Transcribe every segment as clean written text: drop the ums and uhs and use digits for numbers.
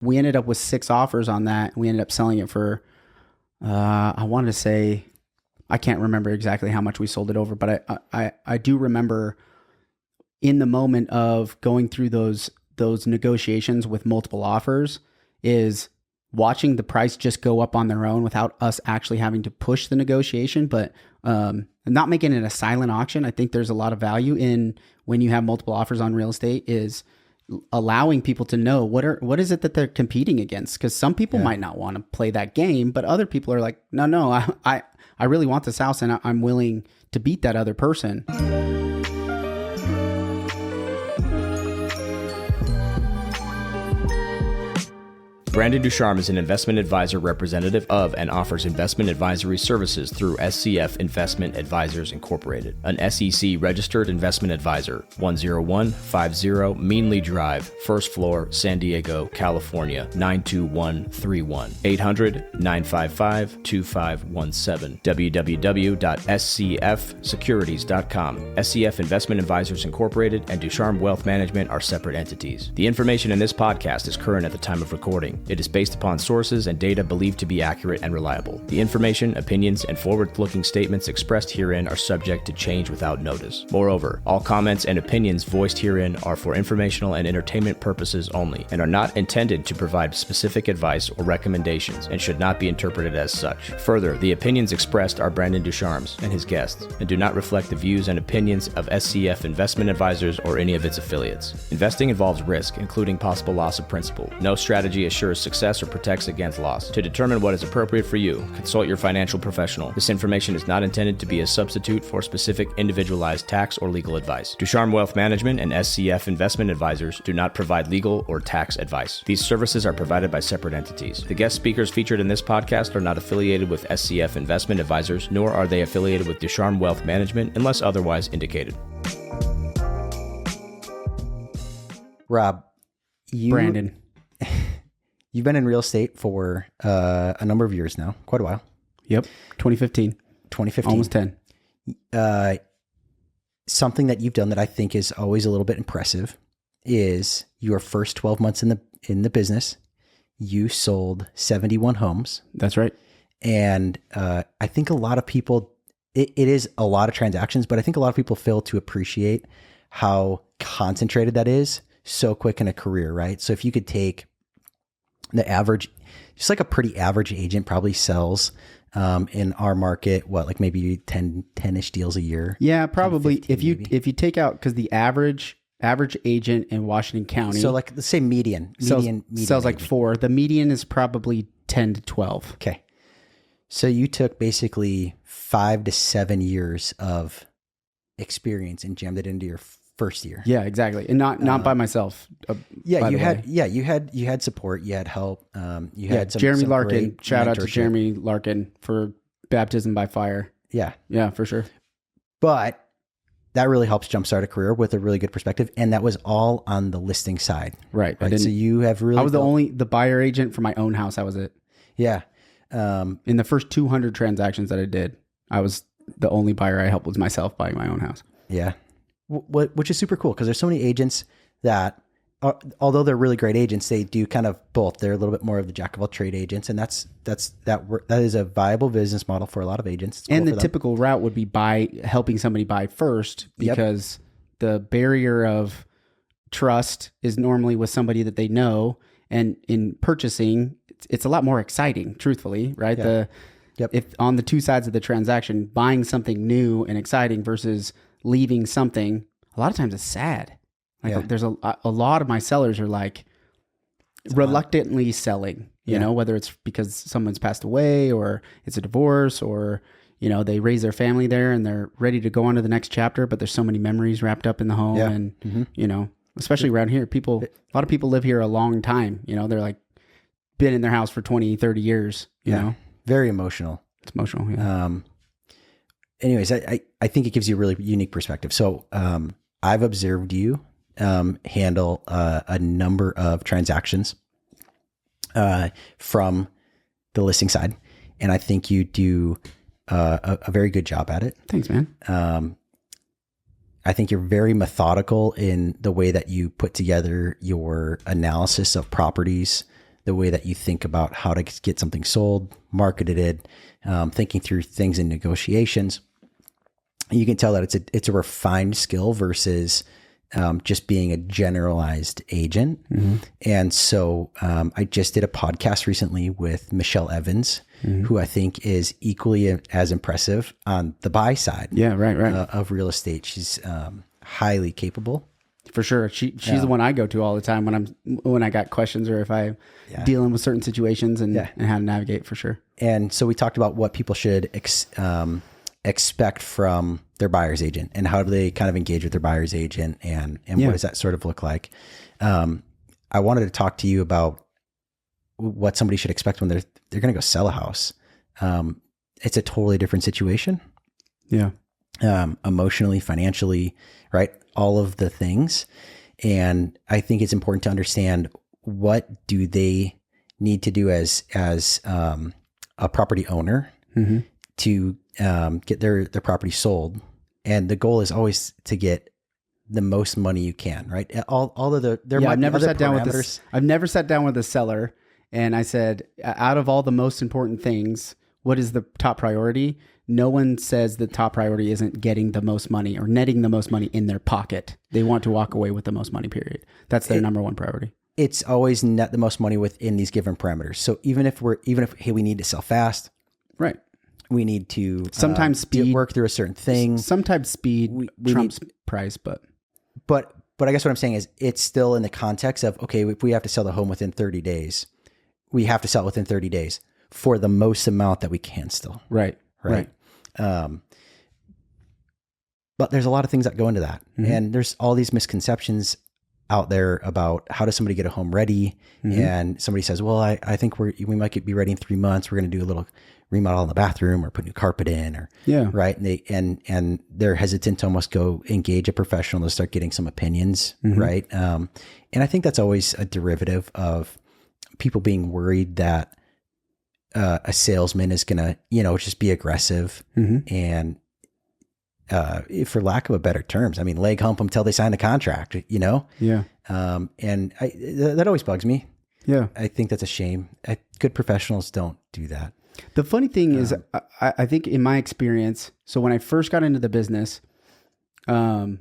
we ended up with 6 offers on that. We ended up selling it for, I wanted to say, I can't remember exactly how much we sold it over, but I do remember in the moment of going through those negotiations with multiple offers is watching the price just go up on their own without us actually having to push the negotiation, but not making it a silent auction. I think there's a lot of value in when you have multiple offers on real estate is allowing people to know what is it that they're competing against. Because some people might not want to play that game, but other people are like, no, I really want this house and I'm willing to beat that other person. Brandon Ducharme is an investment advisor representative of and offers investment advisory services through SCF Investment Advisors Incorporated, an SEC-registered investment advisor, 10150 Meanly Drive, first floor, San Diego, California, 92131, 800-955-2517, www.scfsecurities.com. SCF Investment Advisors Incorporated and Ducharme Wealth Management are separate entities. The information in this podcast is current at the time of recording. It is based upon sources and data believed to be accurate and reliable. The information, opinions, and forward-looking statements expressed herein are subject to change without notice. Moreover, all comments and opinions voiced herein are for informational and entertainment purposes only and are not intended to provide specific advice or recommendations and should not be interpreted as such. Further, the opinions expressed are Brandon Ducharme's and his guests and do not reflect the views and opinions of SCF Investment Advisors or any of its affiliates. Investing involves risk, including possible loss of principal. No strategy assures success or protects against loss. To determine what is appropriate for you, consult your financial professional. This information is not intended to be a substitute for specific individualized tax or legal advice. Ducharme Wealth Management and SCF Investment Advisors do not provide legal or tax advice. These services are provided by separate entities. The guest speakers featured in this podcast are not affiliated with SCF Investment Advisors, nor are they affiliated with Ducharme Wealth Management unless otherwise indicated. Rob, Brandon. You've been in real estate for a number of years now, quite a while. Yep. 2015. Almost 10. Something that you've done that I think is always a little bit impressive is your first 12 months in the business, you sold 71 homes. That's right. And I think a lot of people, it is a lot of transactions, but I think a lot of people fail to appreciate how concentrated that is so quick in a career, right? So if you could take the average, just like a pretty average agent probably sells in our market, like maybe 10-ish deals a year. Yeah, probably. 10, 15 If you take out, because the average agent in Washington County. So like let's say median sells like agent. 4. The median is probably 10 to 12. Okay. So you took basically 5 to 7 years of experience and jammed it into your first year. Yeah, exactly. And not by myself. You had support, you had help. You had Jeremy some Larkin. Shout out to mentorship. Jeremy Larkin for baptism by fire. Yeah. Yeah, for sure. But that really helps jumpstart a career with a really good perspective. And that was all on the listing side. Right. So you have really, I was the buyer agent for my own house. That was it. Yeah. In the first 200 transactions that I did, I was the only buyer I helped was myself buying my own house. Yeah. Which is super cool because there's so many agents that, although they're really great agents, they do kind of both. They're a little bit more of the jack of all trade agents, and that is a viable business model for a lot of agents. And the typical route would be helping somebody buy first because the barrier of trust is normally with somebody that they know, and in purchasing, it's a lot more exciting, truthfully, right? Yeah. If on the two sides of the transaction, buying something new and exciting versus leaving something, a lot of times it's sad. There's a lot of my sellers are like reluctantly selling, you know, whether it's because someone's passed away or it's a divorce or, you know, they raise their family there and they're ready to go on to the next chapter, but there's so many memories wrapped up in the home. And, you know, especially around here, a lot of people live here a long time, you know, they're like been in their house for 20, 30 years, you know. Very emotional. It's emotional. Yeah. Anyways, I think it gives you a really unique perspective. So I've observed you handle a number of transactions from the listing side, and I think you do a very good job at it. Thanks, man. I think you're very methodical in the way that you put together your analysis of properties, the way that you think about how to get something sold, marketed it, thinking through things in negotiations. You can tell that it's a refined skill versus just being a generalized agent. And so I just did a podcast recently with Michelle Evans, who I think is equally as impressive on the buy side. Yeah, right. Of real estate. She's highly capable. For sure. She's the one I go to all the time when I got questions or if I'm dealing with certain situations and how to navigate, for sure. And so we talked about what people should expect from their buyer's agent and how do they kind of engage with their buyer's agent and what does that sort of look like? I wanted to talk to you about what somebody should expect when they're going to go sell a house. It's a totally different situation. Yeah. Emotionally, financially, right? All of the things. And I think it's important to understand, what do they need to do as a property owner to get their property sold. And the goal is always to get the most money you can, right? All of I've never sat down with the seller and I said, out of all the most important things, what is the top priority? No one says the top priority isn't getting the most money or netting the most money in their pocket. They want to walk away with the most money, period. That's their number one priority. It's always net the most money within these given parameters. So even if hey, we need to sell fast, right? We need to sometimes speed, work through a certain thing. Sometimes speed trumps price, but I guess what I'm saying is it's still in the context of, okay, if we have to sell the home within 30 days, we have to sell it within 30 days for the most amount that we can still. Right. But there's a lot of things that go into that. And there's all these misconceptions out there about how does somebody get a home ready. And somebody says, well, I think we might be ready in 3 months. We're going to do a little remodel in the bathroom or put new carpet in or right. And they're hesitant to almost go engage a professional to start getting some opinions. Right. And I think that's always a derivative of people being worried that a salesman is going to, just be aggressive and, for lack of a better terms, I mean, leg hump them till they sign the contract, Yeah. And that always bugs me. Yeah. I think that's a shame. Good professionals don't do that. The funny thing is, I think in my experience, so when I first got into the business, the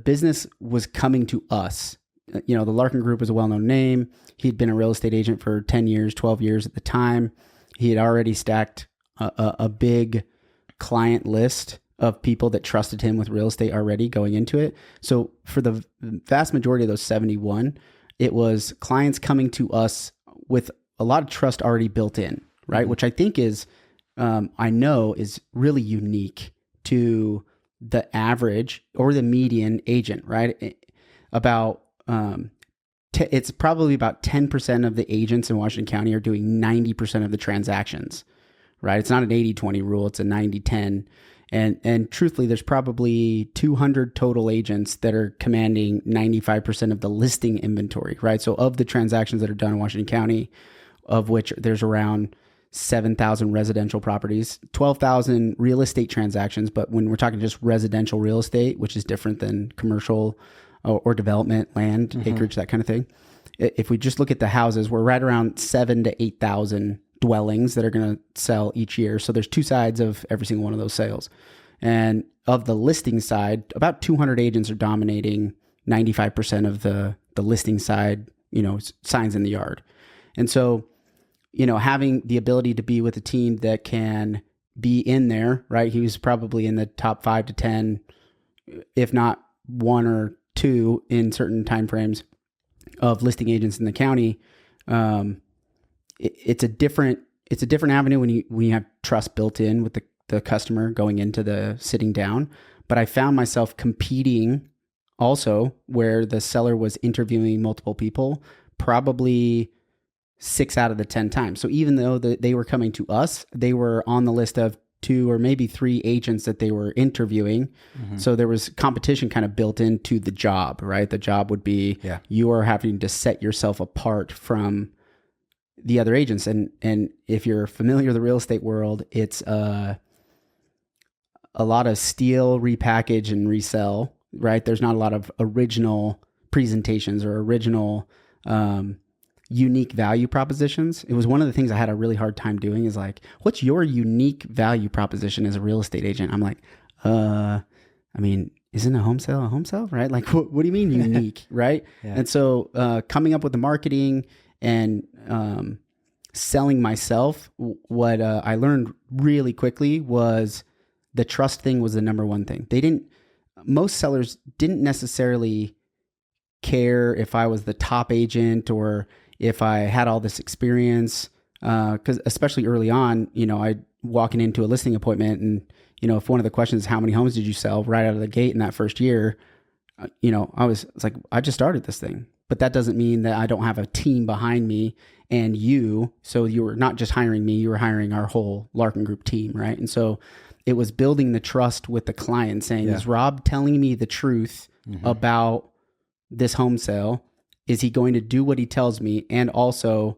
business was coming to us. The Larkin Group was a well-known name. He'd been a real estate agent for 10 years, 12 years at the time. He had already stacked a big client list of people that trusted him with real estate already going into it. So for the vast majority of those 71, it was clients coming to us with a lot of trust already built in, right? Which I think is, I know is really unique to the average or the median agent, right? It's probably about 10% of the agents in Washington County are doing 90% of the transactions, right? It's not an 80-20 rule. It's a 90-10. And truthfully, there's probably 200 total agents that are commanding 95% of the listing inventory, right? So of the transactions that are done in Washington County, of which there's around 7,000 residential properties, 12,000 real estate transactions. But when we're talking just residential real estate, which is different than commercial or development, land, acreage, that kind of thing. If we just look at the houses, we're right around 7,000 to 8,000 dwellings that are going to sell each year. So there's two sides of every single one of those sales. And of the listing side, about 200 agents are dominating 95% of the listing side, signs in the yard. And so, having the ability to be with a team that can be in there, right? He was probably in the top 5 to 10, if not 1 or 2 in certain timeframes of listing agents in the county. It's a different avenue when you have trust built in with the customer going into the sitting down. But I found myself competing also where the seller was interviewing multiple people, probably 6 out of the 10 times. So even though they were coming to us, they were on the list of 2 or maybe 3 agents that they were interviewing. So there was competition kind of built into the job, right? The job would be you are having to set yourself apart from the other agents. And if you're familiar with the real estate world, it's a lot of steal, repackage, and resell, right? There's not a lot of original presentations or original unique value propositions. It was one of the things I had a really hard time doing is like, what's your unique value proposition as a real estate agent? I'm like, I mean, isn't a home sale, right? Like, what do you mean unique, right? Yeah. And so coming up with the marketing and selling myself, what I learned really quickly was the trust thing was the number one thing. Most sellers didn't necessarily care if I was the top agent or if I had all this experience, because especially early on, I'd walking into a listing appointment and, if one of the questions is how many homes did you sell right out of the gate in that first year, it's like, I just started this thing, but that doesn't mean that I don't have a team behind me and so you were not just hiring me, you were hiring our whole Larkin Group team. Right. And so it was building the trust with the client saying, is Rob telling me the truth about this home sale? Is he going to do what he tells me? And also,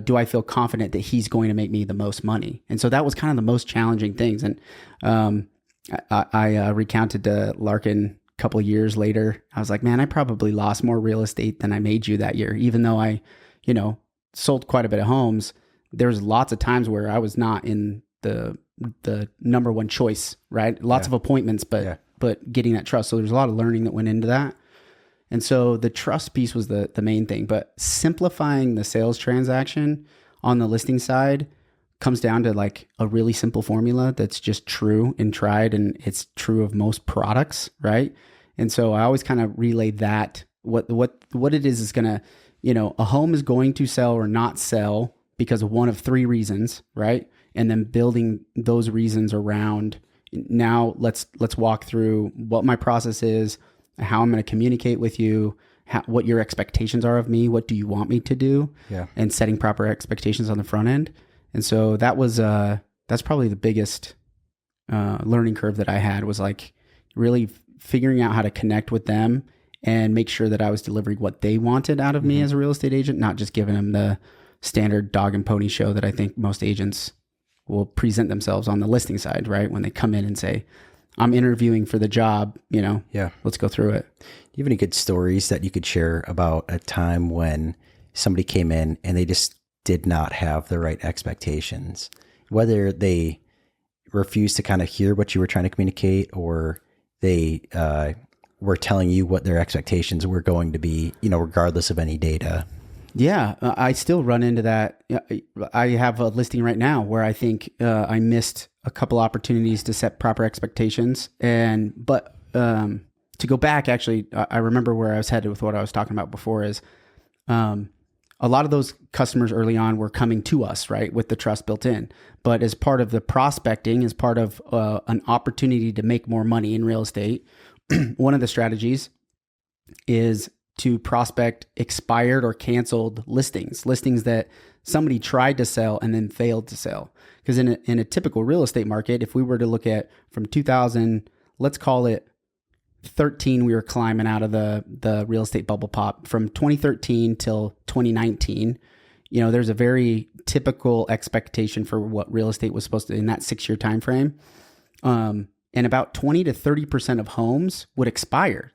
do I feel confident that he's going to make me the most money? And so that was kind of the most challenging things. And I recounted to Larkin a couple of years later. I was like, man, I probably lost more real estate than I made you that year. Even though I, sold quite a bit of homes, there was lots of times where I was not in the number one choice, right? Lots of appointments, but getting that trust. So there's a lot of learning that went into that. And so the trust piece was the main thing, but simplifying the sales transaction on the listing side comes down to like a really simple formula that's just true and tried, and it's true of most products, right? And so I always kind of relay that what it is going to, a home is going to sell or not sell because of one of three reasons, right? And then building those reasons around. Now let's walk through what my process is, how I'm going to communicate with you, what your expectations are of me, what do you want me to do, and setting proper expectations on the front end. And so that's probably the biggest learning curve that I had, was like really figuring out how to connect with them and make sure that I was delivering what they wanted out of me as a real estate agent, not just giving them the standard dog and pony show that I think most agents will present themselves on the listing side, right? When they come in and say, I'm interviewing for the job, let's go through it. Do you have any good stories that you could share about a time when somebody came in and they just did not have the right expectations, whether they refused to kind of hear what you were trying to communicate, or they were telling you what their expectations were going to be, regardless of any data? Yeah, I still run into that. I have a listing right now where I think I missed a couple opportunities to set proper expectations. But to go back, actually, I remember where I was headed with what I was talking about before is a lot of those customers early on were coming to us, right, with the trust built in. But as part of the prospecting, as part of an opportunity to make more money in real estate, one of the strategies is to prospect expired or canceled listings that somebody tried to sell and then failed to sell. Because in a typical real estate market, if we were to look at from 2000, let's call it 13, we were climbing out of the real estate bubble pop. From 2013 till 2019, there's a very typical expectation for what real estate was supposed to in that 6-year time frame. And about 20 to 30% of homes would expire.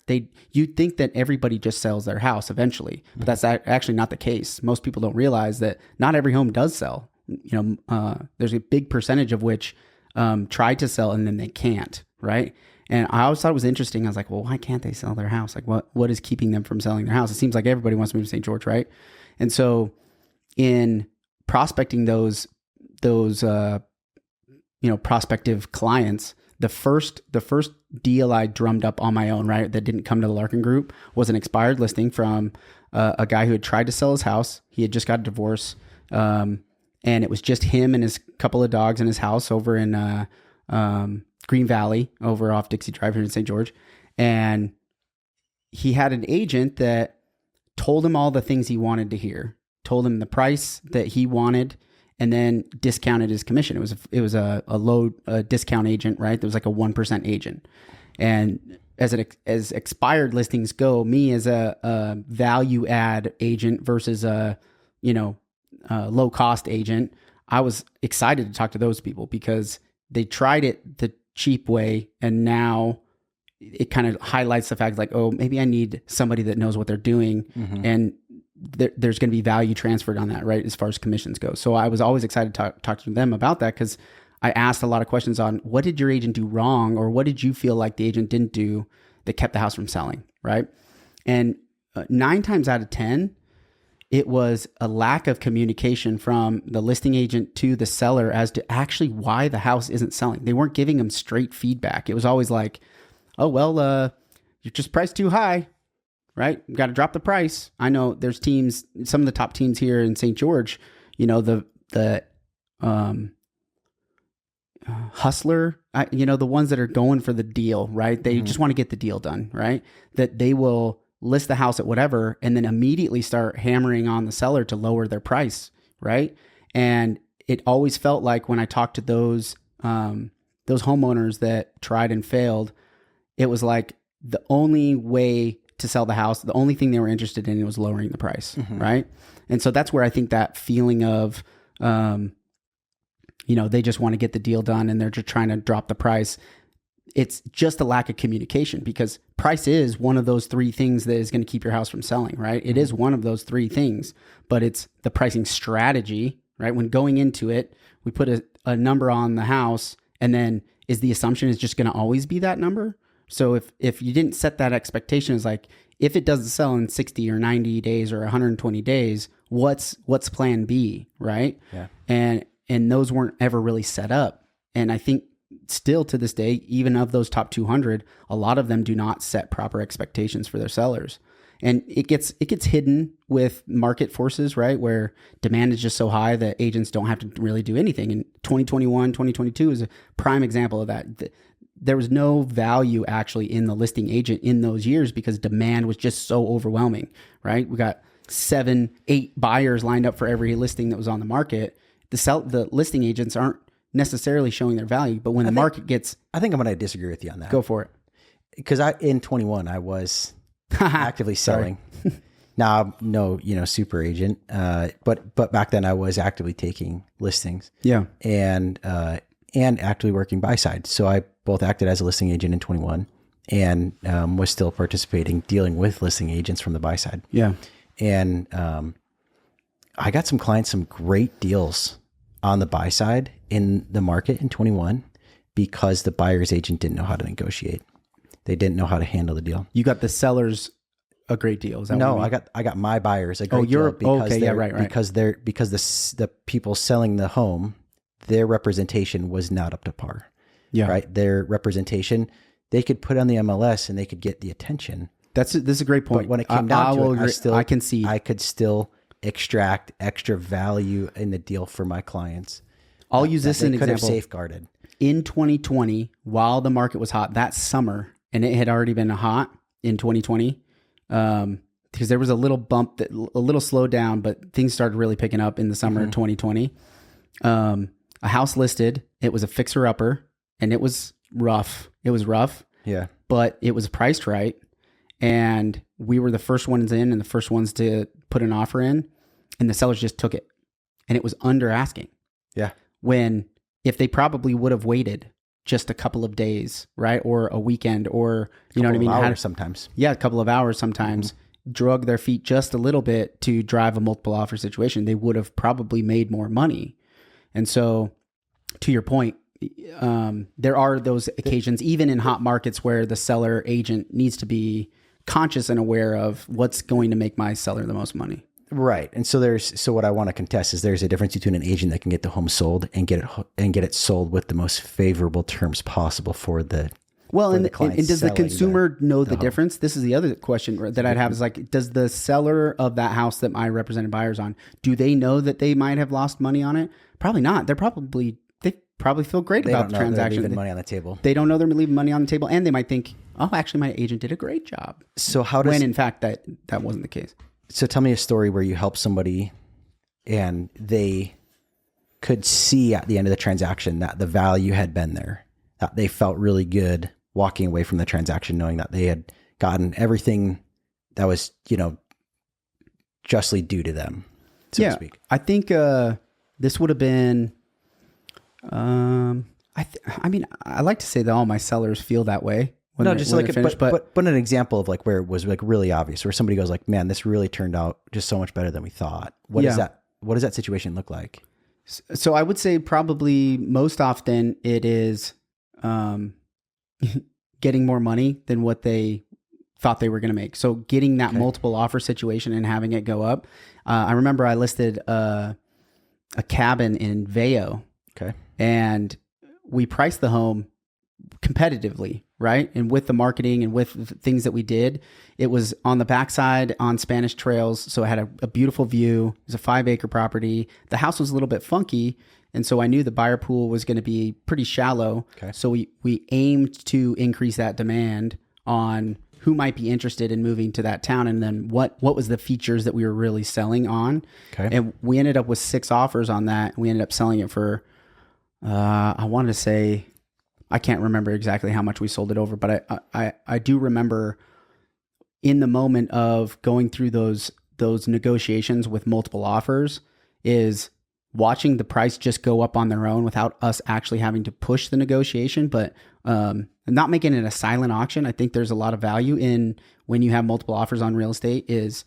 You'd think that everybody just sells their house eventually, but that's actually not the case. Most people don't realize that not every home does sell. There's a big percentage of which try to sell and then they can't, right? And I always thought it was interesting. I was like, well, why can't they sell their house? Like, what is keeping them from selling their house? It seems like everybody wants to move to St. George, right? And so in prospecting those prospective clients, the first deal I drummed up on my own, right, that didn't come to the Larkin Group, was an expired listing from a guy who had tried to sell his house. He had just got a divorce, and it was just him and his couple of dogs in his house over in Green Valley, over off Dixie Drive here in St. George. And he had an agent that told him all the things he wanted to hear, told him the price that he wanted, and then discounted his commission. It was a low discount agent, right? There was like a 1% agent. And as expired listings go, me as a value add agent versus a low cost agent, I was excited to talk to those people because they tried it the cheap way, and now it kind of highlights the fact like, oh, maybe I need somebody that knows what they're doing. And there's going to be value transferred on that, right? As far as commissions go. So I was always excited to talk to them about that, because I asked a lot of questions on what did your agent do wrong, or what did you feel like the agent didn't do that kept the house from selling, right? And 9 times out of 10, it was a lack of communication from the listing agent to the seller as to actually why the house isn't selling. They weren't giving them straight feedback. It was always like, oh, well, you're just priced too high, right? You got to drop the price. I know there's teams, some of the top teams here in St. George, the hustler, the ones that are going for the deal, right? They just want to get the deal done, right? That they will list the house at whatever and then immediately start hammering on the seller to lower their price, right? And it always felt like when I talked to those homeowners that tried and failed, it was like the only way to sell the house, the only thing they were interested in was lowering the price, right? And so that's where I think that feeling of, they just want to get the deal done and they're just trying to drop the price. It's just a lack of communication, because price is one of those 3 things that is going to keep your house from selling, right? It is one of those 3 things, but it's the pricing strategy, right? When going into it, we put a number on the house, and then is the assumption is just going to always be that number? So if you didn't set that expectation, is like, if it doesn't sell in 60 or 90 days or 120 days, what's plan B, right? Yeah. And those weren't ever really set up. And I think still to this day, even of those top 200, a lot of them do not set proper expectations for their sellers. And it gets hidden with market forces, right? Where demand is just so high that agents don't have to really do anything. And 2021, 2022 is a prime example of that. There was no value actually in the listing agent in those years because demand was just so overwhelming, right? We got 7, 8 buyers lined up for every listing that was on the market. The listing agents aren't necessarily showing their value, but when the market gets... I think I'm going to disagree with you on that. Go for it. Because in 21, I was actively selling. Now, no, super agent. But back then I was actively taking listings. Yeah. And actively working buy side. So I both acted as a listing agent in 21 and was still participating, dealing with listing agents from the buy side. Yeah. And I got some clients, some great deals on the buy side in the market in 21 because the buyer's agent didn't know how to negotiate. They didn't know how to handle the deal. You got the sellers a great deal. Is that no? What you mean? I got my buyers a great deal because right. Because the people selling the home, their representation was not up to par. Yeah. Right. Their representation, they could put on the MLS and they could get the attention. This is a great point. But when it came down to it, I can see I could still extract extra value in the deal for my clients. I'll use this as an example. Safeguarded. In 2020, while the market was hot that summer, and it had already been hot in 2020, because there was a little bump, a little slowdown, but things started really picking up in the summer of 2020. A house listed, it was a fixer-upper, and it was rough. It was rough. Yeah. But it was priced right. And we were the first ones in and the first ones to put an offer in, and the sellers just took it. And it was under asking. Yeah. When if they probably would have waited just a couple of days, right? Or a weekend, or you know what I mean? Hours sometimes. Yeah, a couple of hours sometimes, drug their feet just a little bit to drive a multiple offer situation, they would have probably made more money. And so to your point, there are those occasions, even in hot markets, where the seller agent needs to be conscious and aware of what's going to make my seller the most money. Right. And so what I want to contest is there's a difference between an agent that can get the home sold and get it sold with the most favorable terms possible for the client. And does the consumer know the difference? This is the other question that I'd have is like, does the seller of that house that my represented buyer's on, do they know that they might have lost money on it? Probably not. They probably feel great about the transaction. They're leaving money on the table. They don't know they're leaving money on the table, and they might think, oh, actually my agent did a great job. So when in fact that wasn't the case. So tell me a story where you helped somebody and they could see at the end of the transaction that the value had been there, that they felt really good walking away from the transaction, knowing that they had gotten everything that was, justly due to them, so to speak. I think this would have been, I like to say that all my sellers feel that way. when No, they're- just when like, they're finished, but an example of like where it was like really obvious, where somebody goes like, man, this really turned out just so much better than we thought. What is Yeah. that? What does that situation look like? So I would say probably most often it is getting more money than what they thought they were going to make. So getting that multiple offer situation and having it go up. I remember I listed a cabin in Vail, Okay. and we priced the home competitively, right? And with the marketing and with the things that we did, it was on the backside on Spanish Trails. So it had a beautiful view. It was a 5-acre property. The house was a little bit funky. And so I knew the buyer pool was going to be pretty shallow. Okay. So we aimed to increase that demand on who might be interested in moving to that town. And then what was the features that we were really selling on. Okay. And we ended up with 6 offers on that. We ended up selling it for, I wanted to say, I can't remember exactly how much we sold it over, but I do remember in the moment of going through those negotiations with multiple offers is watching the price just go up on their own without us actually having to push the negotiation, but not making it a silent auction. I think there's a lot of value in when you have multiple offers on real estate is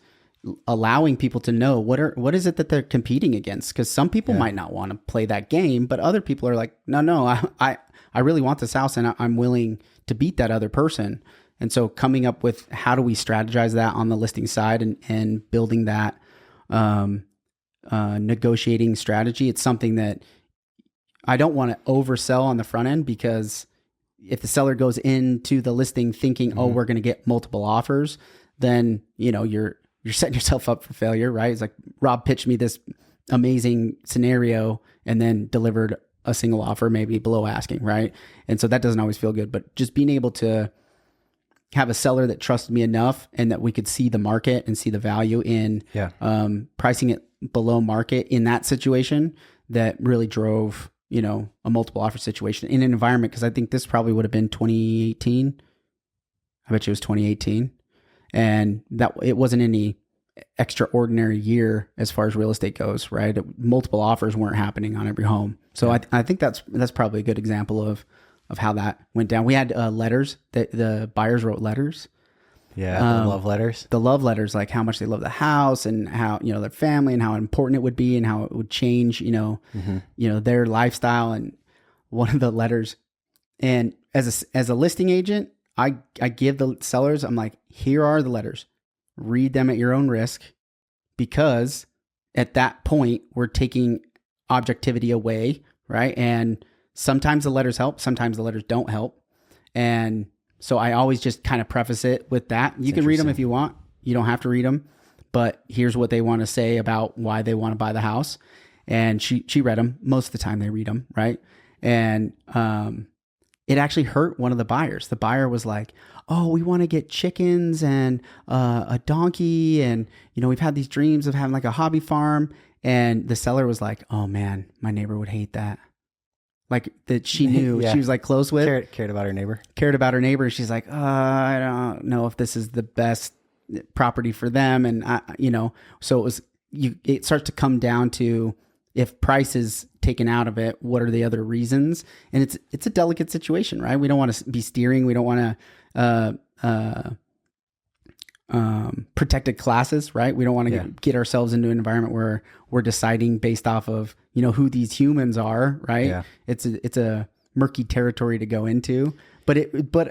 allowing people to know what is it that they're competing against, because some people might not want to play that game, but other people are like, no, I really want this house and I'm willing to beat that other person. And so coming up with how do we strategize that on the listing side and building that negotiating strategy. It's something that I don't want to oversell on the front end, because if the seller goes into the listing thinking, oh, we're going to get multiple offers, then, you're setting yourself up for failure, right? It's like Rob pitched me this amazing scenario and then delivered a single offer, maybe below asking, right? And so that doesn't always feel good, but just being able to have a seller that trusted me enough and that we could see the market and see the value in pricing it below market in that situation, that really drove, a multiple offer situation in an environment. Cause I think this probably would have been 2018. I bet you it was 2018. And that it wasn't any extraordinary year as far as real estate goes, right? Multiple offers weren't happening on every home. So I think that's probably a good example of how that went down. We had letters that the buyers wrote letters. Yeah. The love letters. The love letters, like how much they love the house and how, their family and how important it would be and how it would change, their lifestyle. And one of the letters, and as a listing agent, I give the sellers, I'm like, here are the letters. Read them at your own risk, because at that point we're taking objectivity away, right? And sometimes the letters help, sometimes the letters don't help. And so I always just kind of preface it with that. You can read them if you want. You don't have to read them, but here's what they want to say about why they want to buy the house. And she read them. Most of the time they read them, right? And it actually hurt one of the buyers. The buyer was like, oh, we want to get chickens and a donkey. And, we've had these dreams of having like a hobby farm. And the seller was like, oh man, my neighbor would hate that. Like that she knew she was like close with. Cared about her neighbor. Cared about her neighbor. She's like, I don't know if this is the best property for them. And, so it starts to come down to, if price is taken out of it, what are the other reasons? And it's a delicate situation, right? We don't want to be steering. We don't want to protected classes, right? We don't want to get ourselves into an environment where we're deciding based off of, who these humans are, right? Yeah. It's a murky territory to go into, but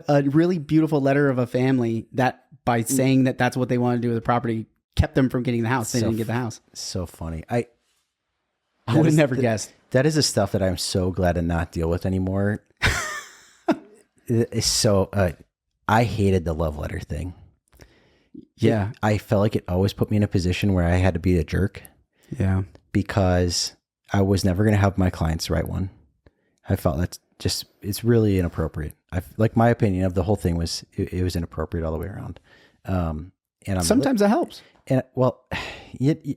a really beautiful letter of a family that by saying that that's what they want to do with the property kept them from getting the house. They didn't get the house. So funny. I would have never guessed. That is the stuff that I'm so glad to not deal with anymore. It's so, I hated the love letter thing. Yeah. I felt like it always put me in a position where I had to be a jerk. Yeah. Because I was never going to have my clients write one. I felt that's just, it's really inappropriate. Like my opinion of the whole thing was, it was inappropriate all the way around. And sometimes that helps. And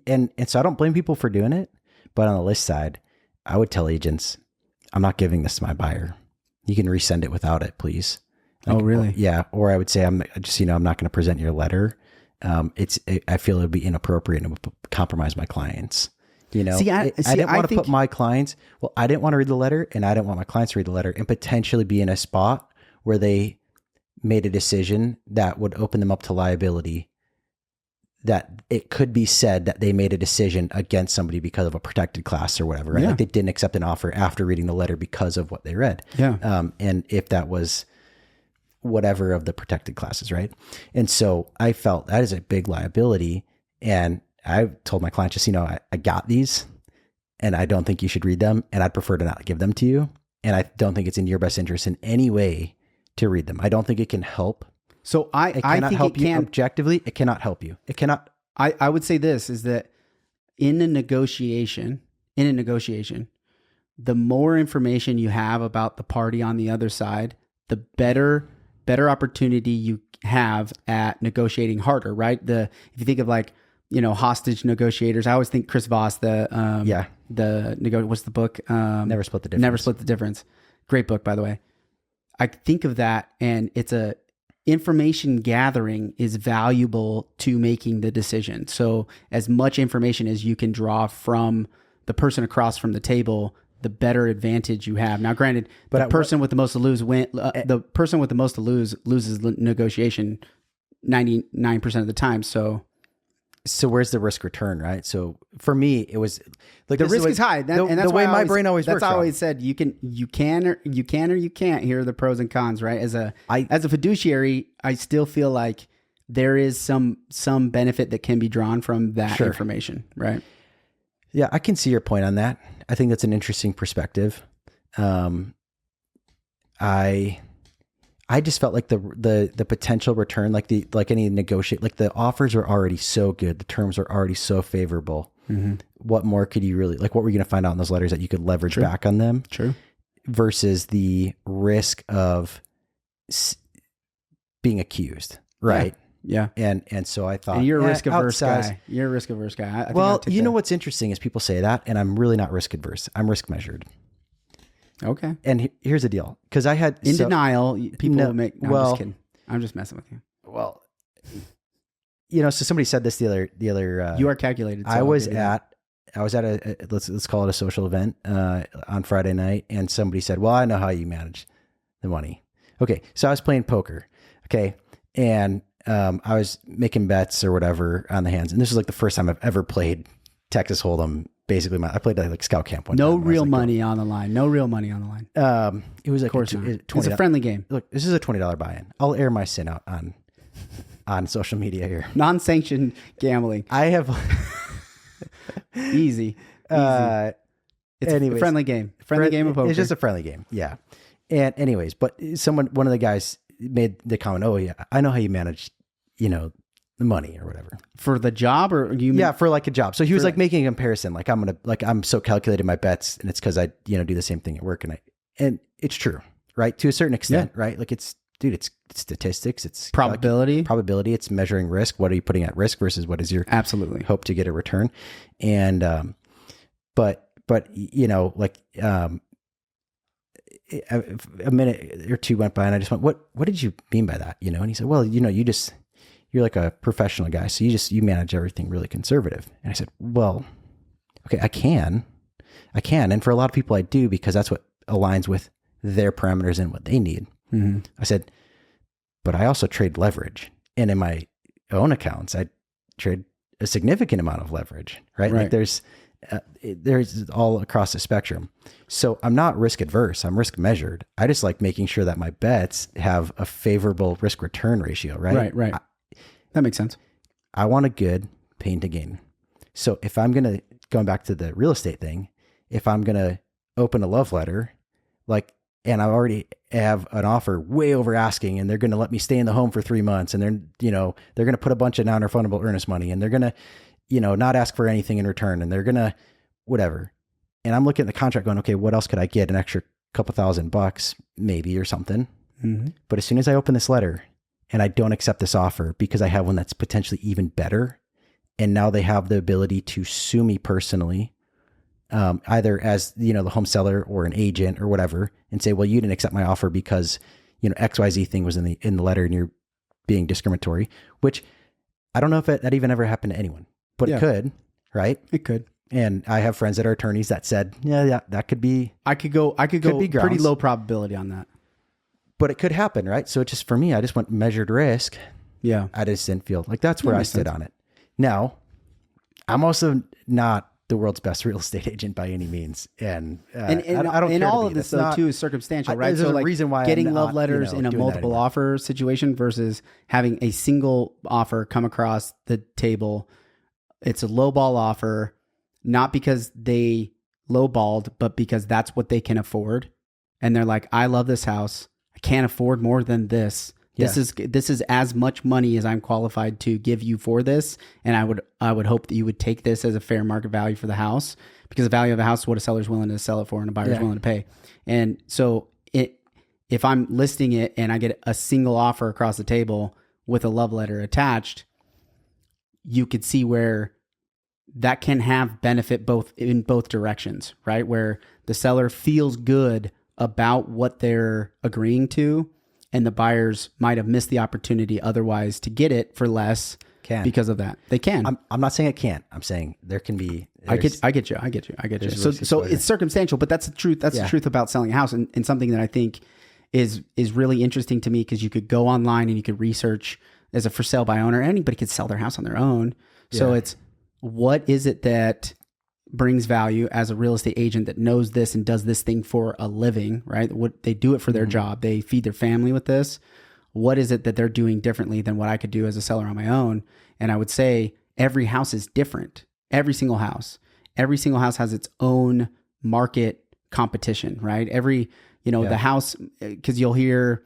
and so I don't blame people for doing it. But on the list side, I would tell agents, I'm not giving this to my buyer. You can resend it without it, please. Oh, really? Yeah. Or I would say, I'm not going to present your letter. I feel it would be inappropriate and it would compromise my clients. I didn't want to put my clients, I didn't want to read the letter and I didn't want my clients to read the letter and potentially be in a spot where they made a decision that would open them up to liability, that it could be said that they made a decision against somebody because of a protected class or whatever, right? Yeah. Like they didn't accept an offer after reading the letter because of what they read. Yeah. And if that was whatever of the protected classes, right? And so I felt that is a big liability. And I told my client, just, I got these and I don't think you should read them, and I'd prefer to not give them to you. And I don't think it's in your best interest in any way to read them. I don't think it can help. So It cannot help you objectively. It cannot help you. It cannot. I would say this is that in a negotiation, the more information you have about the party on the other side, the better opportunity you have at negotiating harder, right? If you think of hostage negotiators, I always think Chris Voss, what's the book? Never Split the Difference. Never Split the Difference. Great book, by the way. I think of that, and it's information gathering is valuable to making the decision. So as much information as you can draw from the person across from the table, the better advantage you have. Now, granted, the person with the most to lose the person with the most to lose loses the negotiation 99% of the time. So where's the risk return, right? So for me, it was like the risk is high, and that's the way why my brain always works. That's why I always said you can or you can't. Here are the pros and cons, right? As a fiduciary, I still feel like there is some benefit that can be drawn from that information, right? Yeah, I can see your point on that. I think that's an interesting perspective. I just felt like the potential return, like any negotiate, like the offers are already so good, the terms are already so favorable. Mm-hmm. What more could you really, what were you going to find out in those letters that you could leverage back on them? True. Versus the risk of being accused, right? Yeah. And so I thought, and you're a risk averse guy. You're a risk averse guy. Well, what's interesting is people say that, and I'm really not risk adverse. I'm risk measured. Okay. And here's the deal. Because I had... denial, people will make... No, I'm just kidding. I'm just messing with you. Well, so somebody said this the other you are calculated. So I was at a let's call it a social event on Friday night, and somebody said, well, I know how you manage the money. Okay. So I was playing poker. Okay. And I was making bets or whatever on the hands. And this was the first time I've ever played Texas Hold'em. Basically, I played at scout camp one time. No real money on the line. No real money on the line. It was of course it's a friendly game. Look, this is a $20 buy-in. I'll air my sin out on social media here. Non-sanctioned gambling. I have easy. It's a friendly game. Friendly game of poker. It's just a friendly game. Yeah. And anyways, but one of the guys made the comment, "Oh yeah, I know how you manage, the money or whatever for the job, or you?" Yeah, for a job. So he was making a comparison. I'm so calculated in my bets, and it's because I do the same thing at work, and it's true, right? To a certain extent, right? It's statistics, it's probability, it's measuring risk. What are you putting at risk versus what is your absolutely hope to get a return? And but a minute or two went by, and I just went, what did you mean by that? And he said, well, you're like a professional guy, so you manage everything really conservative. And I said, well, okay, I can, and for a lot of people I do, because that's what aligns with their parameters and what they need. Mm-hmm. I said, but I also trade leverage, and in my own accounts, I trade a significant amount of leverage, right? Like there's all across the spectrum. So I'm not risk adverse. I'm risk measured. I just like making sure that my bets have a favorable risk return ratio, right? Right. That makes sense. I want a good pain to gain. So if I'm going back to the real estate thing, if I'm going to open a love letter, and I already have an offer way over asking, and they're going to let me stay in the home for 3 months, and they're going to put a bunch of non-refundable earnest money, and they're going to, not ask for anything in return, and they're going to whatever. And I'm looking at the contract going, okay, what else could I get? An extra couple $1,000 maybe, or something. Mm-hmm. But as soon as I open this letter and I don't accept this offer because I have one that's potentially even better, and now they have the ability to sue me personally, either as, the home seller or an agent or whatever, and say, well, you didn't accept my offer because, XYZ thing was in the letter and you're being discriminatory, which I don't know if that even ever happened to anyone, but it could, right? It could. And I have friends that are attorneys that said, yeah, that could be. I could go pretty low probability on that. but it could happen, right? So it just, for me, I just went measured risk. Yeah. I just didn't feel like that's where I makes stood sense. on it. Now, I'm also not the world's best real estate agent by any means. And I don't and care all to of be. this That's though not, too is circumstantial, right? There's a like reason why getting I'm love not, letters in a doing that multiple anymore. offer situation versus having a single offer come across the table. It's a lowball offer, not because they lowballed, but because that's what they can afford. And they're like, I love this house. I can't afford more than this. Yeah. This is as much money as I'm qualified to give you for this, and I would hope that you would take this as a fair market value for the house, because the value of a house is what a seller's willing to sell it for and a buyer's willing to pay. And so if I'm listing it and I get a single offer across the table with a love letter attached, you could see where that can have benefit in both directions, right? Where the seller feels good about what they're agreeing to, and the buyers might have missed the opportunity otherwise to get it for less because of that. They can. I'm not saying it can't. I'm saying there can be. I get you. So it's circumstantial, but that's the truth. That's the truth about selling a house, and something that I think is really interesting to me, because you could go online and you could research as a for sale by owner. Anybody could sell their house on their own. So it's, what is it that brings value as a real estate agent that knows this and does this thing for a living, right? What they do it for their job. They feed their family with this. What is it that they're doing differently than what I could do as a seller on my own? And I would say every house is different. Every single house has its own market competition, right? The house, because you'll hear,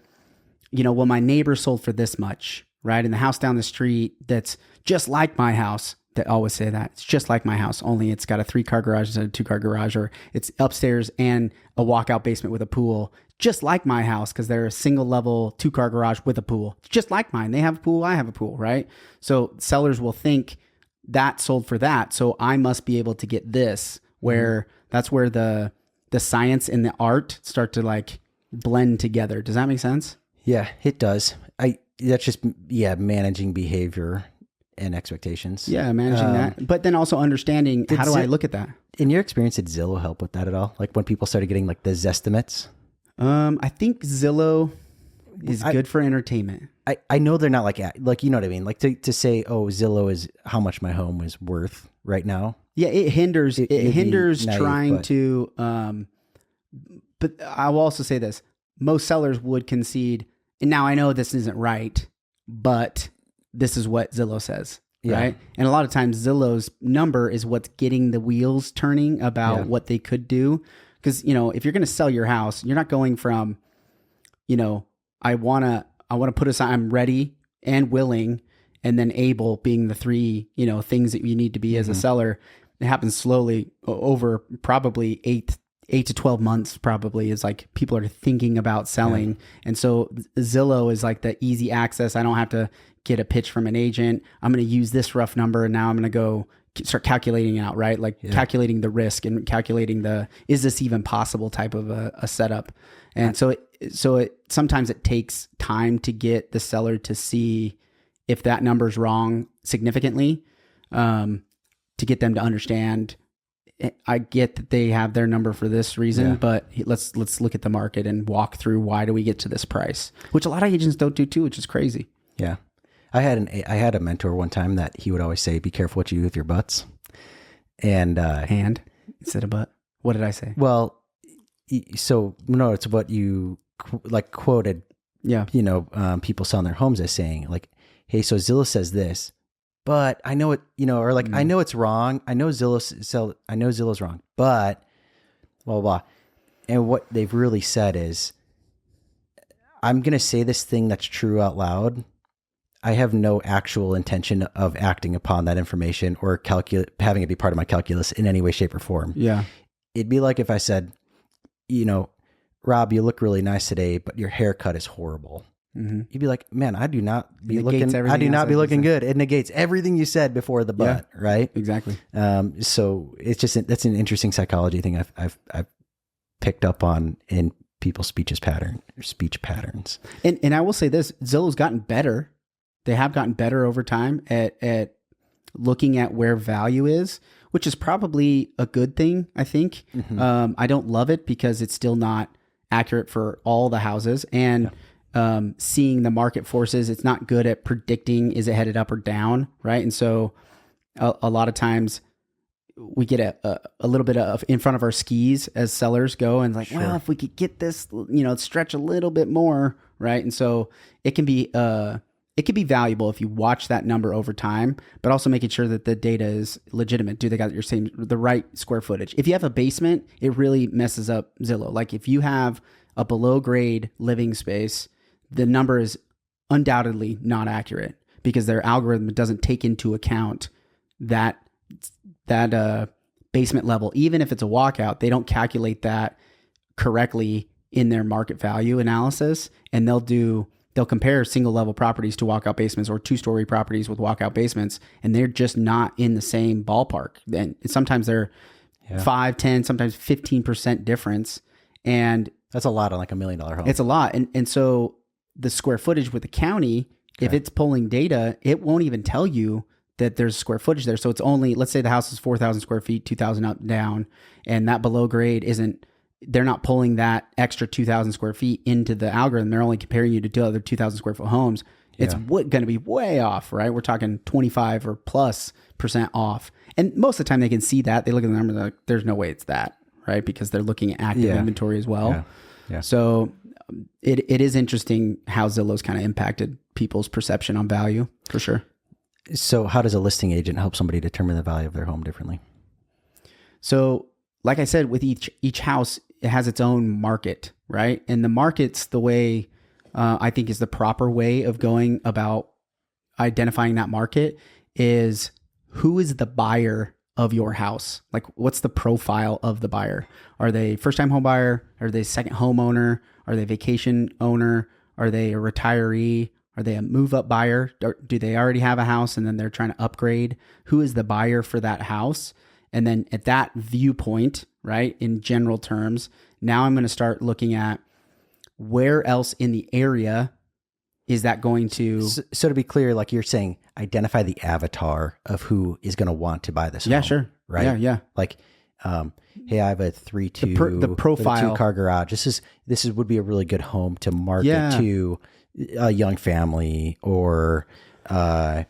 well, my neighbor sold for this much, right? And the house down the street that's just like my house, that always say that it's just like my house, only it's got a 3-car garage instead of a 2-car garage, or it's upstairs and a walkout basement with a pool, just like my house, because they're a single level 2-car garage with a pool, it's just like mine. They have a pool, I have a pool, right? So sellers will think that sold for that, so I must be able to get this, where that's where the science and the art start to like blend together. Does that make sense? Yeah, it does. That's just managing behavior and expectations. Yeah, managing that. But then also understanding, how do I look at that? In your experience, did Zillow help with that at all? Like when people started getting like the Zestimates? I think Zillow is good for entertainment. I know they're not like, you know what I mean? Like to say, oh, Zillow is how much my home is worth right now. Yeah, it hinders naive, trying to, but I will also say this. Most sellers would concede, and now I know this isn't right, but this is what Zillow says, right? And a lot of times Zillow's number is what's getting the wheels turning about what they could do. Because, if you're going to sell your house, you're not going from, I want to put aside, I'm ready and willing, and then able being the three, things that you need to be as a seller. It happens slowly over probably 8 to 12 months, probably, is like people are thinking about selling. And so Zillow is like the easy access. I don't have to get a pitch from an agent. I'm going to use this rough number, and now I'm going to go start calculating it out, right? Like calculating the risk and calculating is this even possible type of a setup. And so it sometimes it takes time to get the seller to see if that number's wrong significantly, to get them to understand, I get that they have their number for this reason, but let's look at the market and walk through, why do we get to this price, which a lot of agents don't do too, which is crazy. Yeah. I had a mentor one time that he would always say, be careful what you do with your butts. And hand instead of butt. What did I say? Well, so no, it's what you quoted. Yeah. People selling their homes as saying like, hey, so Zillow says this, but I know it, or like, I know it's wrong. I know Zillow's wrong, but blah, blah, blah. And what they've really said is, I'm going to say this thing that's true out loud. I have no actual intention of acting upon that information or having it be part of my calculus in any way, shape, or form. Yeah. It'd be like if I said, Rob, you look really nice today, but your haircut is horrible. Mm-hmm. You'd be like, man, I do not be looking good. It negates everything you said before the but, right? Exactly. So that's an interesting psychology thing I've picked up on in people's speech patterns. And I will say this, Zillow's gotten better. They have gotten better over time at looking at where value is, which is probably a good thing, I think. Mm-hmm. I don't love it because it's still not accurate for all the houses, and seeing the market forces. It's not good at predicting, is it headed up or down, right? And so a lot of times we get a little bit of in front of our skis as sellers go, and like, well, if we could get this, stretch a little bit more, right? And so it can be valuable if you watch that number over time, but also making sure that the data is legitimate. Do they got the right square footage? If you have a basement, it really messes up Zillow. Like if you have a below grade living space, the number is undoubtedly not accurate because their algorithm doesn't take into account that basement level. Even if it's a walkout, they don't calculate that correctly in their market value analysis, and they'll compare single level properties to walkout basements or 2-story properties with walkout basements, and they're just not in the same ballpark. And sometimes they're 5, 10, sometimes 15% difference. And that's a lot on like $1 million home. It's a lot. And so the square footage with the county, if it's pulling data, it won't even tell you that there's square footage there. So it's only, let's say the house is 4,000 square feet, 2,000 up and down, and that below grade they're not pulling that extra 2,000 square feet into the algorithm. They're only comparing you to two other 2,000 square foot homes. It's going to be way off, right? We're talking 25 or plus % off. And most of the time they can see that. They look at the number, they're like, there's no way it's that, right? Because they're looking at active inventory as well. Yeah. So it is interesting how Zillow's kind of impacted people's perception on value, for sure. So how does a listing agent help somebody determine the value of their home differently? So like I said, with each house, it has its own market, right? And the market's the way I think is the proper way of going about identifying that market is who is the buyer of your house? Like what's the profile of the buyer? Are they first-time home buyer? Are they second homeowner? Are they vacation owner? Are they a retiree? Are they a move-up buyer? Or do they already have a house and then they're trying to upgrade? Who is the buyer for that house? And then at that viewpoint, right, in general terms, now I'm going to start looking at where else in the area is that going to... So to be clear, like you're saying, identify the avatar of who is going to want to buy this home. Yeah, sure. Right? Yeah. Like, hey, I have a 3-2... The profile. With a 2-car garage. This would be a really good home to market to a young family or... a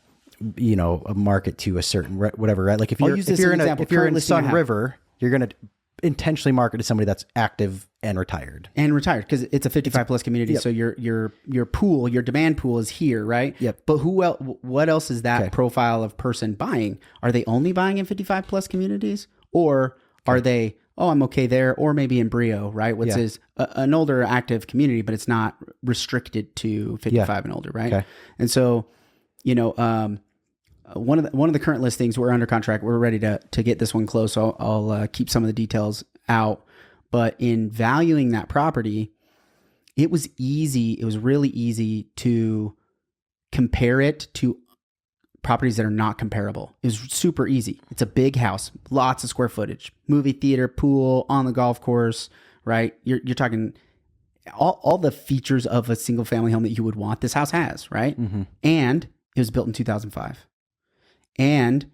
market to a certain whatever, right? Like if you're in Sun River, you're going to intentionally market to somebody that's active and retired because it's a 55 plus community. So your pool, your demand pool is here, right? Yep. But what else is that profile of person buying? Are they only buying in 55 plus communities, or are they, I'm okay there, or maybe in Brio, right? Which is an older active community, but it's not restricted to 55 and older, right? Okay. And so, one of the current listings, we're under contract. We're ready to get this one closed. So I'll keep some of the details out. But in valuing that property, it was easy. It was really easy to compare it to properties that are not comparable. It was super easy. It's a big house, lots of square footage, movie theater, pool, on the golf course, right? You're talking all the features of a single family home that you would want. This house has, right? Mm-hmm. And it was built in 2005. And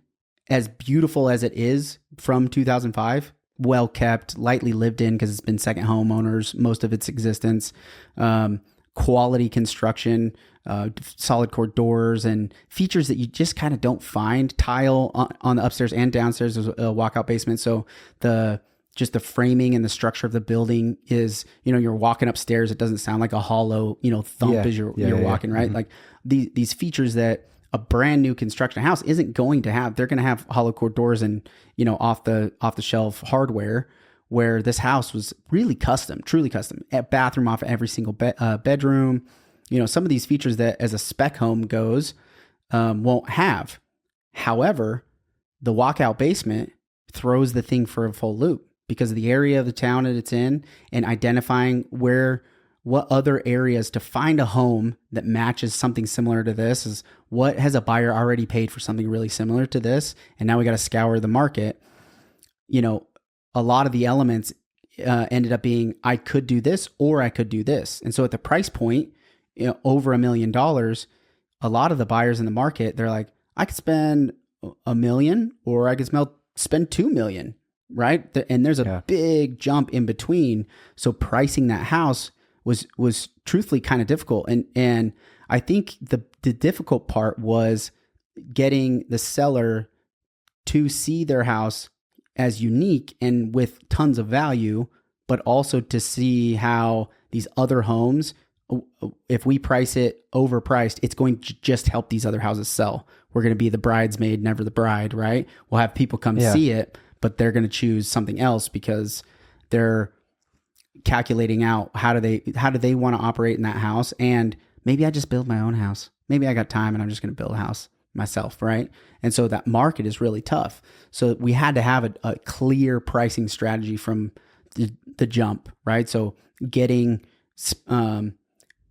as beautiful as it is from 2005, well kept, lightly lived in because it's been second homeowners most of its existence, quality construction, solid core doors, and features that you just kind of don't find. Tile on the upstairs and downstairs. There's a walkout basement, so the framing and the structure of the building is, you're walking upstairs, it doesn't sound like a hollow, thump as you're walking, right? Mm-hmm. Like these features that a brand new construction house isn't going to have. They're going to have hollow core doors and, off the shelf hardware, where this house was really custom, truly custom. A bathroom off every single bedroom. Some of these features that as a spec home goes, won't have. However, the walkout basement throws the thing for a full loop because of the area of the town that it's in, and identifying what other areas to find a home that matches something similar to this is what has a buyer already paid for something really similar to this. And now we got to scour the market. A lot of the elements ended up being, I could do this or I could do this. And so at the price point, over $1 million, a lot of the buyers in the market, they're like, I could spend $1 million or I could spend $2 million. right? And there's a big jump in between. So pricing that house was truthfully kind of difficult. And I think the difficult part was getting the seller to see their house as unique and with tons of value, but also to see how these other homes, if we price it overpriced, it's going to just help these other houses sell. We're going to be the bridesmaid, never the bride, right? We'll have people come see it, but they're going to choose something else because they're calculating out how do they want to operate in that house. And maybe I just build my own house. Maybe I got time and I'm just going to build a house myself, right? And so that market is really tough. So we had to have a clear pricing strategy from the jump, right? So getting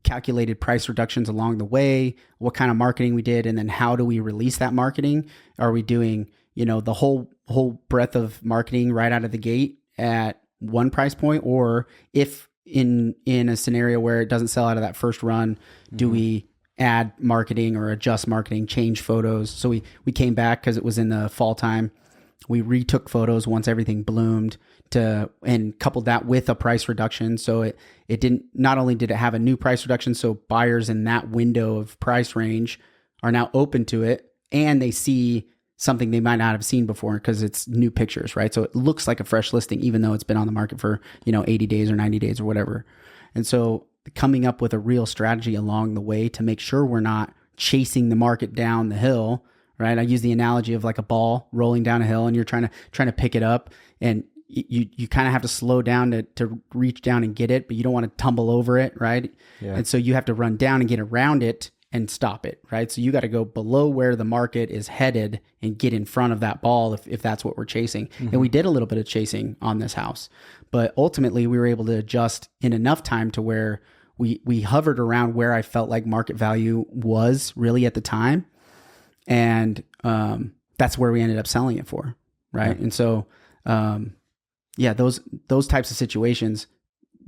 calculated price reductions along the way, what kind of marketing we did, and then how do we release that marketing? Are we doing, the whole breadth of marketing right out of the gate at one price point? Or if in a scenario where it doesn't sell out of that first run, do we add marketing or adjust marketing, change photos? So we came back because it was in the fall time. We retook photos once everything bloomed and coupled that with a price reduction. So it didn't, not only did it have a new price reduction, so buyers in that window of price range are now open to it, and they see something they might not have seen before because it's new pictures, right? So it looks like a fresh listing, even though it's been on the market for, 80 days or 90 days or whatever. And so coming up with a real strategy along the way to make sure we're not chasing the market down the hill, right? I use the analogy of like a ball rolling down a hill and you're trying to pick it up, and you kind of have to slow down to reach down and get it, but you don't want to tumble over it, right? Yeah. And so you have to run down and get around it and stop it, right? So you got to go below where the market is headed and get in front of that ball if that's what we're chasing. Mm-hmm. And we did a little bit of chasing on this house, but ultimately we were able to adjust in enough time to where we hovered around where I felt like market value was really at the time. And that's where we ended up selling it for, right? Yeah. And so, those types of situations,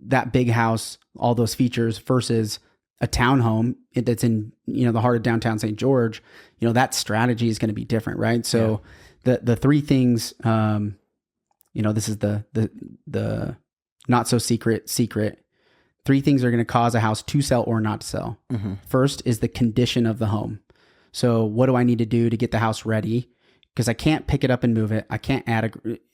that big house, all those features versus a townhome that's in, the heart of downtown St. George, that strategy is going to be different, right? So the three things, this is the not so secret, three things are going to cause a house to sell or not to sell. Mm-hmm. First is the condition of the home. So what do I need to do to get the house ready? Because I can't pick it up and move it. I can't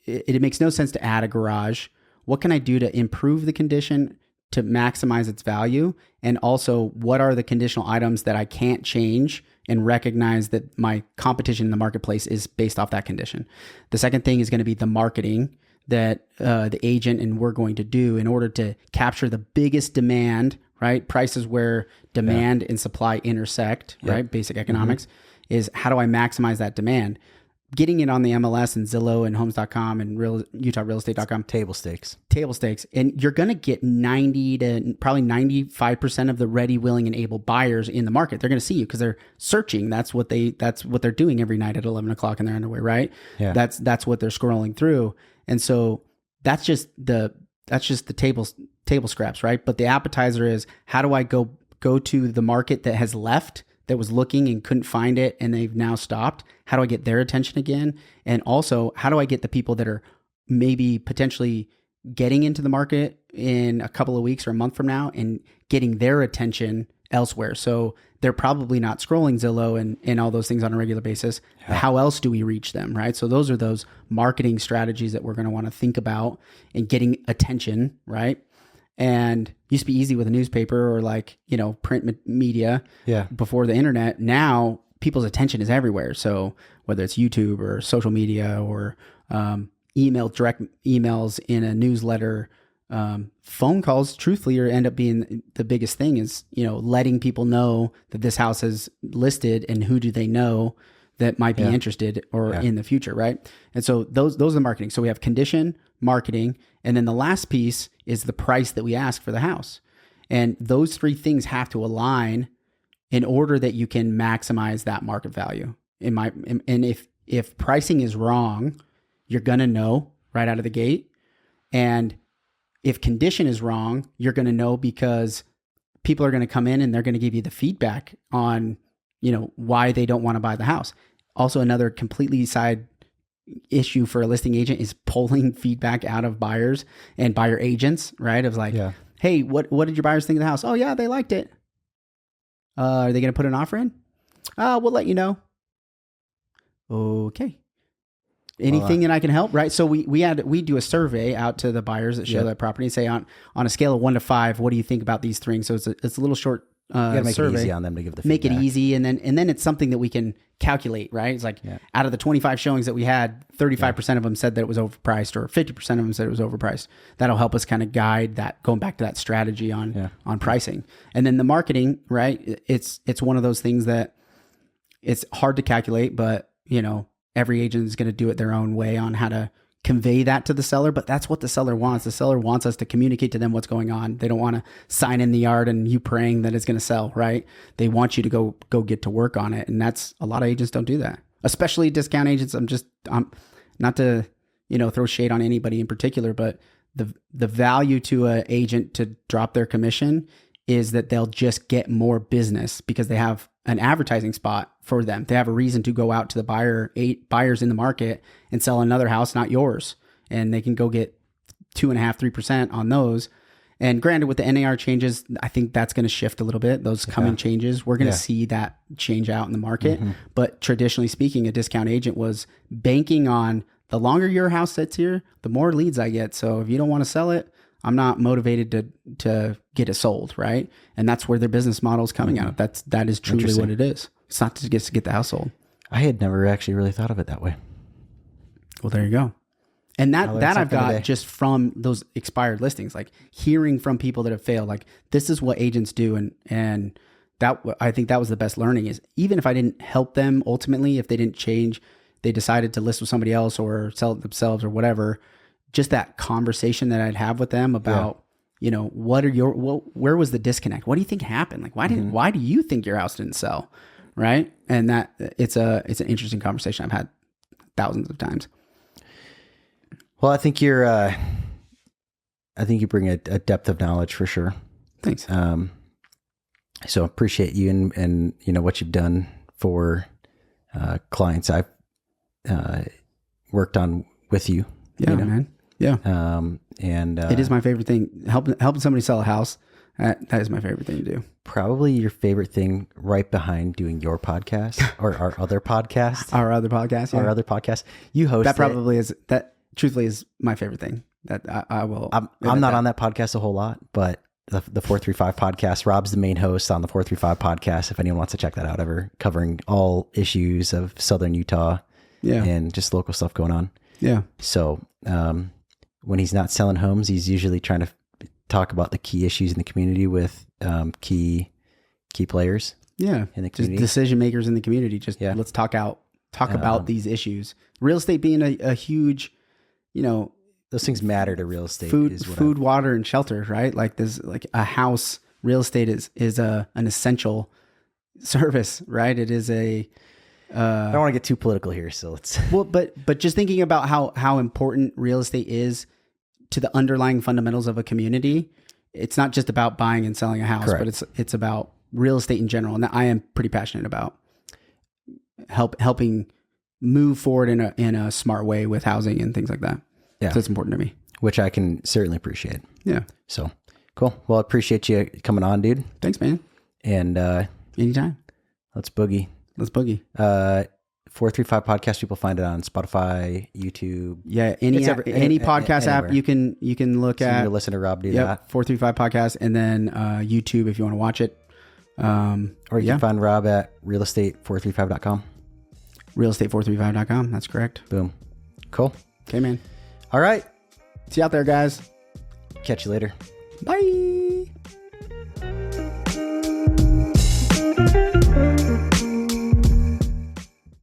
it makes no sense to add a garage. What can I do to improve the condition to maximize its value? And also, what are the conditional items that I can't change and recognize that my competition in the marketplace is based off that condition? The second thing is going to be the marketing that the agent and we're going to do in order to capture the biggest demand, right? Prices where demand and supply intersect, right? Basic economics is how do I maximize that demand? Getting it on the MLS and Zillow and homes.com and UtahRealestate.com. Table stakes. And you're going to get 90 to probably 95% of the ready, willing, and able buyers in the market. They're going to see you because they're searching. That's what they're doing every night at 11 o'clock in their underwear, right? Yeah. That's what they're scrolling through. And so that's just the table scraps, right? But the appetizer is, how do I go to the market that has left, that was looking and couldn't find it and they've now stopped? How do I get their attention again? And also, how do I get the people that are maybe potentially getting into the market in a couple of weeks or a month from now and getting their attention elsewhere? So they're probably not scrolling Zillow and all those things on a regular basis. Yeah. How else do we reach them, right? So those are those marketing strategies that we're going to want to think about and getting attention, right? And it used to be easy with a newspaper or print media before the internet. Now people's attention is everywhere. So whether it's YouTube or social media or direct emails in a newsletter, phone calls, truthfully, end up being the biggest thing is, letting people know that this house is listed and who do they know that might be interested or in the future, right? And so those are the marketing. So we have condition, marketing, and then the last piece is the price that we ask for the house. And those three things have to align in order that you can maximize that market value. And if pricing is wrong, you're gonna know right out of the gate. And if condition is wrong, you're gonna know because people are gonna come in and they're gonna give you the feedback on, why they don't want to buy the house. Also, another completely side issue for a listing agent is pulling feedback out of buyers and buyer agents, right? Of like, hey, what did your buyers think of the house? Oh yeah, they liked it. Are they going to put an offer in? We'll let you know. Okay. Anything that I can help, right? So we do a survey out to the buyers that show that property and say on a scale of 1 to 5, what do you think about these things? So it's a little short you gotta make survey. it easy on them to give the make feedback. it easy, and then it's something that we can calculate, right? It's like out of the 25 showings that we had, 35% of them said that it was overpriced, or 50% of them said it was overpriced. That'll help us kind of guide that, going back to that strategy on pricing. And then the marketing, right? It's one of those things that it's hard to calculate, but every agent is going to do it their own way on how to convey that to the seller, but that's what the seller wants. The seller wants us to communicate to them what's going on. They don't want to sign in the yard and you praying that it's going to sell, right? They want you to go get to work on it. And that's, a lot of agents don't do that, especially discount agents. I'm not to, throw shade on anybody in particular, but the value to an agent to drop their commission is that they'll just get more business because they have an advertising spot for them. They have a reason to go out to the buyers in the market and sell another house, not yours. And they can go get 2.5%, 3% on those. And granted, with the NAR changes, I think that's going to shift a little bit. Those coming changes, we're going to see that change out in the market. But traditionally speaking, a discount agent was banking on the longer your house sits here, the more leads I get. So if you don't want to sell it, I'm not motivated to get it sold, right? And that's where their business model is coming out. That is truly what it is. It's not to get the house sold. I had never actually really thought of it that way. Well, there you go. And that I've got just from those expired listings, like hearing from people that have failed, like this is what agents do. And that, I think that was the best learning, is even if I didn't help them ultimately, if they didn't change, they decided to list with somebody else or sell it themselves or whatever, just that conversation that I'd have with them about, where was the disconnect? What do you think happened? Like, why do you think your house didn't sell? Right. And that it's an interesting conversation I've had thousands of times. Well, I think you bring a depth of knowledge for sure. Thanks. So appreciate you and what you've done for clients I've worked on with you. Yeah, man. Yeah. And it is my favorite thing. Helping somebody sell a house. That is my favorite thing to do. Probably your favorite thing right behind doing your podcast or our other podcast. Our other podcast. Yeah. Our other podcast. You host that. Probably is that. Truthfully, is my favorite thing. That I will. I'm not on that podcast a whole lot, but the 435 podcast. Rob's the main host on the 435 podcast. If anyone wants to check that out, ever covering all issues of Southern Utah, and just local stuff going on. Yeah. So when he's not selling homes, he's usually trying to talk about the key issues in the community with key players. Yeah. In the community, just decision makers in the community. Just let's talk about these issues. Real estate being a huge, those things matter to real estate. Food, water, and shelter, right? Like there's like a house. Real estate is an essential service, right? It is a. I don't want to get too political here, so let's. Well, but just thinking about how important real estate is to the underlying fundamentals of a community. It's not just about buying and selling a house, but it's about real estate in general, and I am pretty passionate about helping move forward in a smart way with housing and things like that. Yeah, so it's important to me, which I can certainly appreciate. Yeah. So cool. Well, I appreciate you coming on, dude. Thanks, man. And anytime. Let's boogie. 435 podcast. People find it on Spotify, YouTube. Yeah, any podcast app you can look at. You listen to Rob do that. 435 podcast, and then YouTube if you want to watch it. Or you can find Rob at realestate435.com. Realestate435.com. That's correct. Boom. Cool. Okay, man. All right. See you out there, guys. Catch you later. Bye.